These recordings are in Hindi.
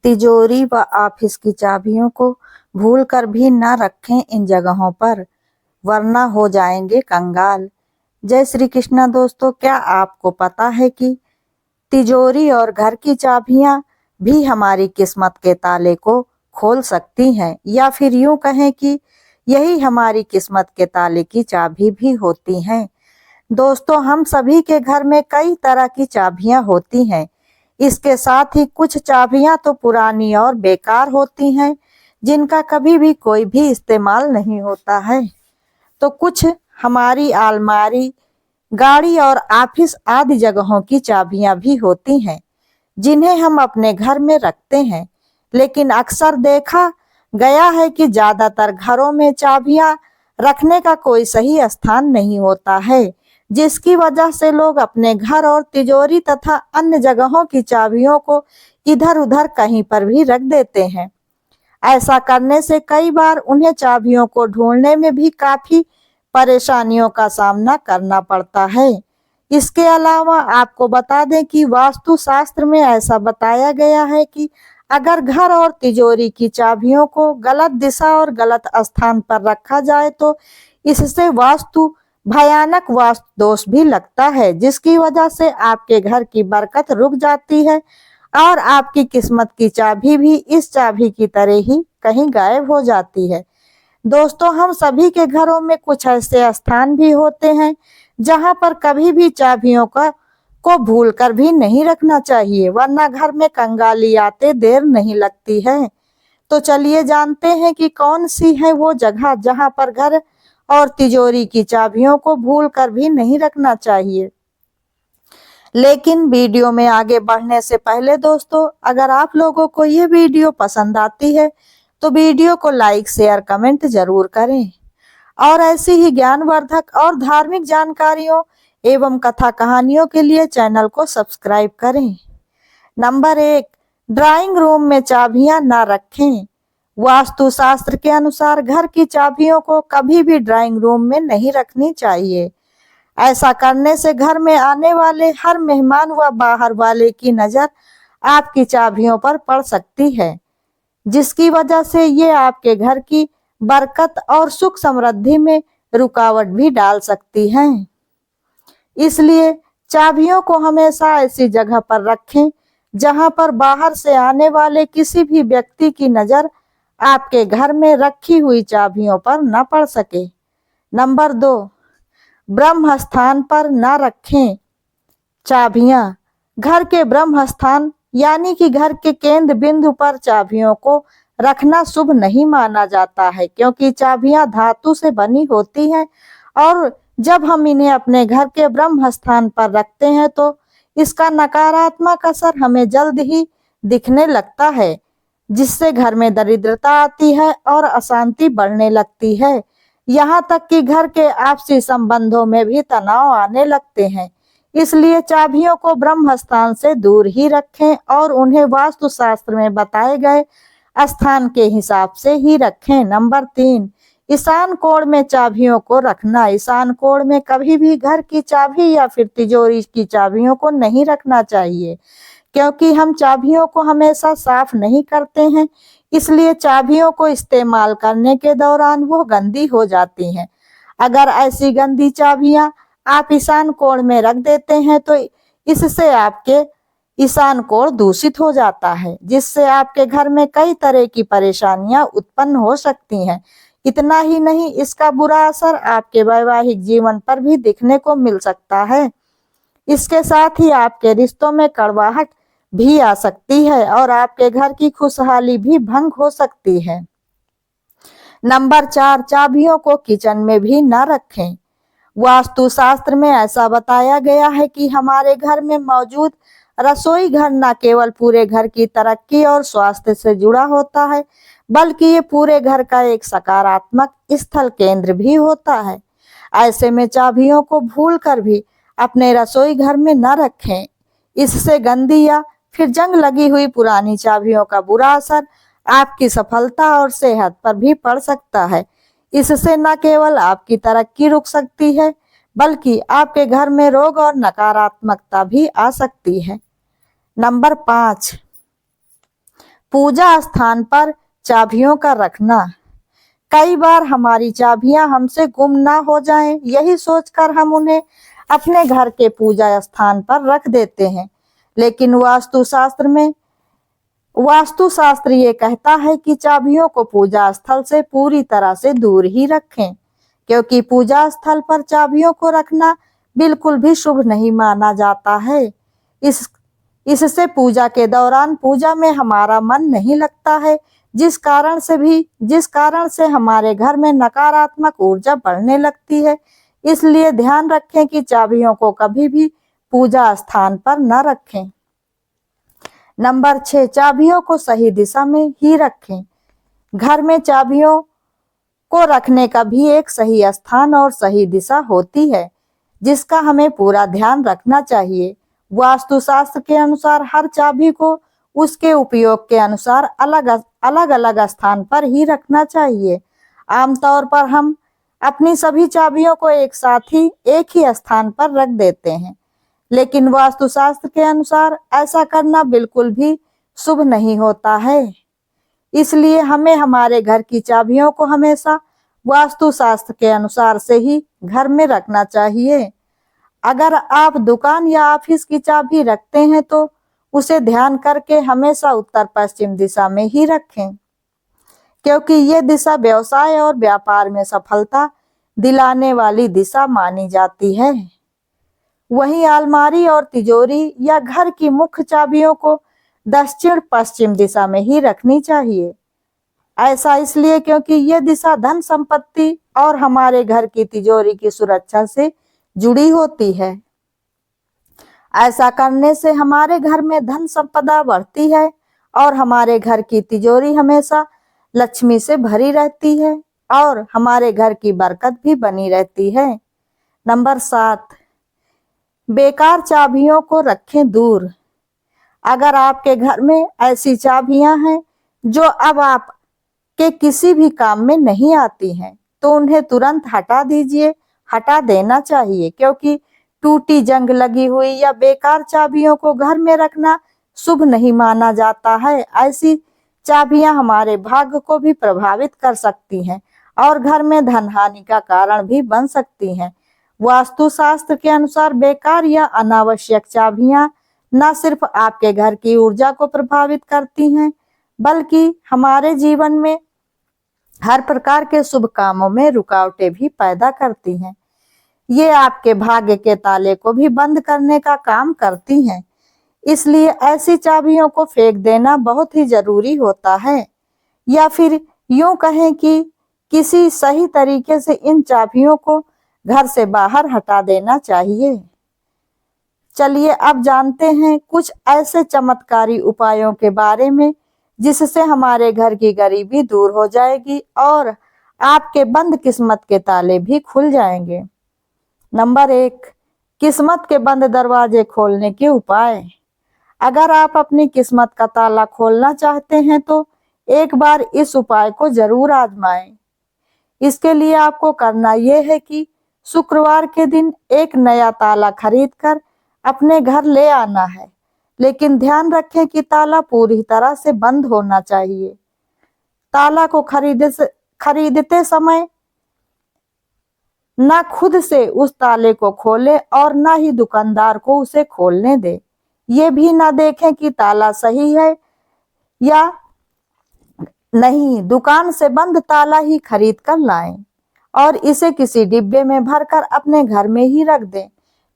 तिजोरी व ऑफिस की चाबियों को भूलकर भी न रखें इन जगहों पर, वरना हो जाएंगे कंगाल। जय श्री कृष्णा दोस्तों, क्या आपको पता है कि तिजोरी और घर की चाबियां भी हमारी किस्मत के ताले को खोल सकती हैं, या फिर यूं कहें कि यही हमारी किस्मत के ताले की चाबी भी होती हैं। दोस्तों, हम सभी के घर में कई तरह की चाबियां होती हैं। इसके साथ ही कुछ चाबियां तो पुरानी और बेकार होती हैं, जिनका कभी भी कोई भी इस्तेमाल नहीं होता है। तो कुछ हमारी अलमारी, गाड़ी और ऑफिस आदि जगहों की चाबियां भी होती हैं, जिन्हें हम अपने घर में रखते हैं। लेकिन अक्सर देखा गया है कि ज्यादातर घरों में चाबियां रखने का कोई सही स्थान नहीं होता है, जिसकी वजह से लोग अपने घर और तिजोरी तथा अन्य जगहों की चाबियों को इधर उधर कहीं पर भी रख देते हैं। ऐसा करने से कई बार उन्हें चाबियों को ढूंढने में भी काफी परेशानियों का सामना करना पड़ता है। इसके अलावा आपको बता दें कि वास्तु शास्त्र में ऐसा बताया गया है कि अगर घर और तिजोरी की चाबियों को गलत दिशा और गलत स्थान पर रखा जाए तो इससे भयानक वास्तु दोष भी लगता है, जिसकी वजह से आपके घर की बरकत रुक जाती है और आपकी किस्मत की चाबी भी इस चाबी की तरह ही कहीं गायब हो जाती है। दोस्तों, हम सभी के घरों में कुछ ऐसे स्थान भी होते हैं जहां पर कभी भी चाबियों को भूलकर भी नहीं रखना चाहिए, वरना घर में कंगाली आते देर नहीं लगती है। तो चलिए जानते हैं कि कौन सी है वो जगह जहां पर घर और तिजोरी की चाबियों को भूलकर भी नहीं रखना चाहिए। लेकिन वीडियो में आगे बढ़ने से पहले दोस्तों, अगर आप लोगों को ये वीडियो पसंद आती है तो वीडियो को लाइक, शेयर, कमेंट जरूर करें और ऐसी ही ज्ञानवर्धक और धार्मिक जानकारियों एवं कथा कहानियों के लिए चैनल को सब्सक्राइब करें। नंबर 1, ड्राइंग रूम में चाबियां न रखें। वास्तु शास्त्र के अनुसार घर की चाबियों को कभी भी ड्राइंग रूम में नहीं रखनी चाहिए। ऐसा करने से घर में आने वाले हर मेहमान व बाहर वाले की नजर आपकी चाबियों पर पड़ सकती है, जिसकी वजह से ये आपके घर की बरकत और सुख समृद्धि में रुकावट भी डाल सकती है। इसलिए चाबियों को हमेशा ऐसी जगह पर रखें जहां पर बाहर से आने वाले किसी भी व्यक्ति की नजर आपके घर में रखी हुई चाबियों पर न पड़ सके। नंबर 2, ब्रह्म स्थान पर न रखें चाबियां। घर के ब्रह्म स्थान यानी कि घर के केंद्र बिंदु पर चाबियों को रखना शुभ नहीं माना जाता है, क्योंकि चाबियां धातु से बनी होती हैं और जब हम इन्हें अपने घर के ब्रह्म स्थान पर रखते हैं तो इसका नकारात्मक असर हमें जल्द ही दिखने लगता है, जिससे घर में दरिद्रता आती है और अशांति बढ़ने लगती है। यहाँ तक कि घर के आपसी संबंधों में भी तनाव आने लगते हैं। इसलिए चाबियों को ब्रह्म स्थान से दूर ही रखें और उन्हें वास्तु शास्त्र में बताए गए स्थान के हिसाब से ही रखें। नंबर 3, ईशान कोण में चाबियों को रखना। ईशान कोण में कभी भी घर की चाबी या फिर तिजोरी की चाबियों को नहीं रखना चाहिए, क्योंकि हम चाबियों को हमेशा साफ नहीं करते हैं, इसलिए चाबियों को इस्तेमाल करने के दौरान वो गंदी हो जाती हैं। अगर ऐसी गंदी चाबियां आप ईशान कोण में रख देते हैं तो इससे आपके ईशान कोण दूषित हो जाता है, जिससे आपके घर में कई तरह की परेशानियां उत्पन्न हो सकती हैं। इतना ही नहीं, इसका बुरा असर आपके वैवाहिक जीवन पर भी दिखने को मिल सकता है। इसके साथ ही आपके रिश्तों में कड़वाहट भी आ सकती है और आपके घर की खुशहाली भी भंग हो सकती है। नंबर 4, चाबियों को किचन में भी न रखें। वास्तु शास्त्र में ऐसा बताया गया है कि हमारे घर में मौजूद रसोई घर न केवल पूरे घर की तरक्की और स्वास्थ्य से जुड़ा होता है, बल्कि ये पूरे घर का एक सकारात्मक स्थल केंद्र भी होता है। ऐसे में चाबियों को भूलकर भी अपने रसोई घर में न रखें। इससे गंदी या फिर जंग लगी हुई पुरानी चाबियों का बुरा असर आपकी सफलता और सेहत पर भी पड़ सकता है। इससे न केवल आपकी तरक्की रुक सकती है, बल्कि आपके घर में रोग और नकारात्मकता भी आ सकती है। नंबर 5, पूजा स्थान पर चाबियों का रखना। कई बार हमारी चाबियां हमसे गुम ना हो जाएं, यही सोचकर हम उन्हें अपने घर के पूजा स्थान पर रख देते हैं। लेकिन वास्तुशास्त्र ये कहता है कि चाबियों को पूजा स्थल से पूरी तरह से दूर ही रखें, क्योंकि पूजा स्थल पर चाबियों को रखना बिल्कुल भी शुभ नहीं माना जाता है। इससे पूजा के दौरान पूजा में हमारा मन नहीं लगता है, जिस कारण से हमारे घर में नकारात्मक ऊर्जा बढ़ने लगती है। इसलिए ध्यान रखें कि चाबियों को कभी भी पूजा स्थान पर न रखें। नंबर 6, चाबियों को सही दिशा में ही रखें। घर में चाबियों को रखने का भी एक सही स्थान और सही दिशा होती है, जिसका हमें पूरा ध्यान रखना चाहिए। वास्तुशास्त्र के अनुसार हर चाबी को उसके उपयोग के अनुसार अलग अलग स्थान पर ही रखना चाहिए। आमतौर पर हम अपनी सभी चाबियों को एक ही स्थान पर रख देते हैं, लेकिन वास्तुशास्त्र के अनुसार ऐसा करना बिल्कुल भी शुभ नहीं होता है। इसलिए हमें हमारे घर की चाबियों को हमेशा वास्तुशास्त्र के अनुसार से ही घर में रखना चाहिए। अगर आप दुकान या ऑफिस की चाबी रखते हैं तो उसे ध्यान करके हमेशा उत्तर पश्चिम दिशा में ही रखें, क्योंकि ये दिशा व्यवसाय और व्यापार में सफलता दिलाने वाली दिशा मानी जाती है। वहीं अलमारी और तिजोरी या घर की मुख्य चाबियों को दक्षिण पश्चिम दिशा में ही रखनी चाहिए। ऐसा इसलिए क्योंकि ये दिशा धन संपत्ति और हमारे घर की तिजोरी की सुरक्षा से जुड़ी होती है। ऐसा करने से हमारे घर में धन संपदा बढ़ती है और हमारे घर की तिजोरी हमेशा लक्ष्मी से भरी रहती है और हमारे घर की बरकत भी बनी रहती है। नंबर 7, बेकार चाबियों को रखें दूर। अगर आपके घर में ऐसी चाबियां हैं जो अब आपके किसी भी काम में नहीं आती हैं, तो उन्हें तुरंत हटा देना चाहिए, क्योंकि टूटी जंग लगी हुई या बेकार चाबियों को घर में रखना शुभ नहीं माना जाता है। ऐसी चाबियां हमारे भाग्य को भी प्रभावित कर सकती हैं और घर में धन हानि का कारण भी बन सकती हैं। वास्तुशास्त्र के अनुसार बेकार या अनावश्यक चाबियां न सिर्फ आपके घर की ऊर्जा को प्रभावित करती हैं, बल्कि हमारे जीवन में हर प्रकार के शुभ कामों में रुकावटें भी पैदा करती हैं। ये आपके भाग्य के ताले को भी बंद करने का काम करती हैं। इसलिए ऐसी चाबियों को फेंक देना बहुत ही जरूरी होता है, या फिर यूं कहें कि किसी सही तरीके से इन चाबियों को घर से बाहर हटा देना चाहिए। चलिए अब जानते हैं कुछ ऐसे चमत्कारी उपायों के बारे में जिससे हमारे घर की गरीबी दूर हो जाएगी और आपके बंद किस्मत के ताले भी खुल जाएंगे। नंबर 1, किस्मत के बंद दरवाजे खोलने के उपाय। अगर आप अपनी किस्मत का ताला खोलना चाहते हैं तो एक बार इस उपाय को जरूर आजमाएं। इसके लिए आपको करना यह है कि शुक्रवार के दिन एक नया ताला खरीदकर अपने घर ले आना है, लेकिन ध्यान रखें कि ताला पूरी तरह से बंद होना चाहिए। ताला को खरीदते समय ना खुद से उस ताले को खोले और ना ही दुकानदार को उसे खोलने दे। ये भी ना देखें कि ताला सही है या नहीं। दुकान से बंद ताला ही खरीद कर लाएं और इसे किसी डिब्बे में भरकर अपने घर में ही रख दें।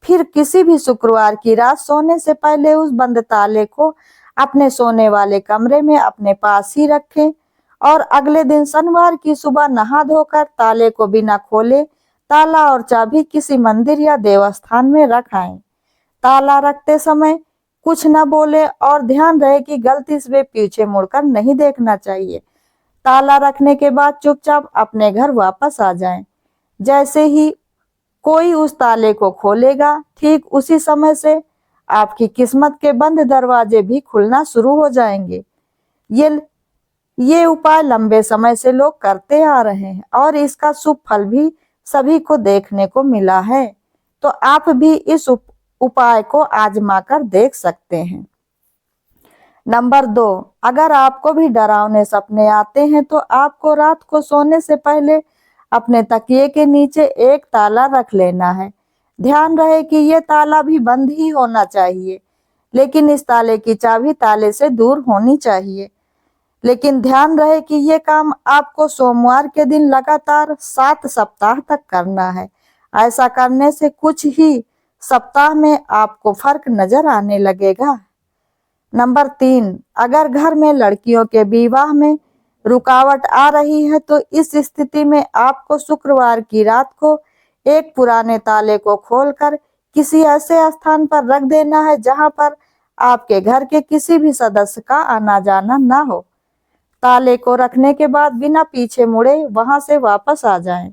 फिर किसी भी शुक्रवार की रात सोने से पहले उस बंद ताले को अपने सोने वाले कमरे में अपने पास ही रखें और अगले दिन शनिवार की सुबह नहा धोकर ताले को बिना खोले ताला और चाबी किसी मंदिर या देवस्थान में रख आएं। ताला रखते समय कुछ न बोले और ध्यान रहे कि गलती से पीछे मुड़कर नहीं देखना चाहिए। ताला रखने के बाद चुपचाप अपने घर वापस आ जाएं। जैसे ही कोई उस ताले को खोलेगा, ठीक उसी समय से आपकी किस्मत के बंद दरवाजे भी खुलना शुरू हो जाएंगे। ये उपाय लंबे समय से लोग करते आ रहे हैं और इसका शुभ फल भी सभी को देखने को मिला है, तो आप भी इस उपाय को आजमा कर देख सकते हैं। नंबर 2, अगर आपको भी डरावने सपने आते हैं तो आपको रात को सोने से पहले अपने तकिए के नीचे एक ताला रख लेना है। ध्यान रहे कि ये ताला भी बंद ही होना चाहिए, लेकिन इस ताले की चाबी ताले से दूर होनी चाहिए। लेकिन ध्यान रहे कि ये काम आपको सोमवार के दिन लगातार 7 सप्ताह तक करना है। ऐसा करने से कुछ ही सप्ताह में आपको फर्क नजर आने लगेगा। नंबर 3, अगर घर में लड़कियों के विवाह में रुकावट आ रही है तो इस स्थिति में आपको शुक्रवार की रात को एक पुराने ताले को खोलकर किसी ऐसे स्थान पर रख देना है जहां पर आपके घर के किसी भी सदस्य का आना जाना ना हो। ताले को रखने के बाद बिना पीछे मुड़े वहां से वापस आ जाएं,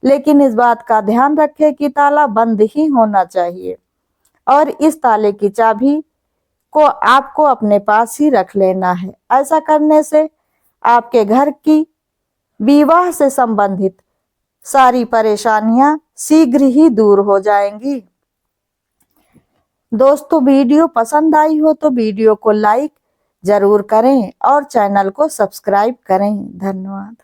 लेकिन इस बात का ध्यान रखें कि ताला बंद ही होना चाहिए और इस ताले की चाबी को आपको अपने पास ही रख लेना है। ऐसा करने से आपके घर की विवाह से संबंधित सारी परेशानियां शीघ्र ही दूर हो जाएंगी। दोस्तों, वीडियो पसंद आई हो तो वीडियो को लाइक जरूर करें और चैनल को सब्सक्राइब करें। धन्यवाद।